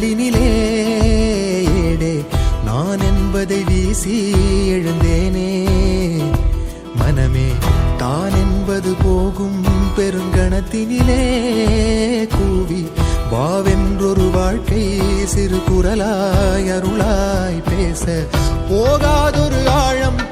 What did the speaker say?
கண்களினிலே ஏடே நான் என்பதை வீசி எழுந்தேனே. மனமே தான் என்பது போகும் பெருங்கணத்தினிலே கூவி வாவென்றொரு வாழ்க்கை சிறு குரலாய் அருளாய் பேச போகாதொரு ஆழம்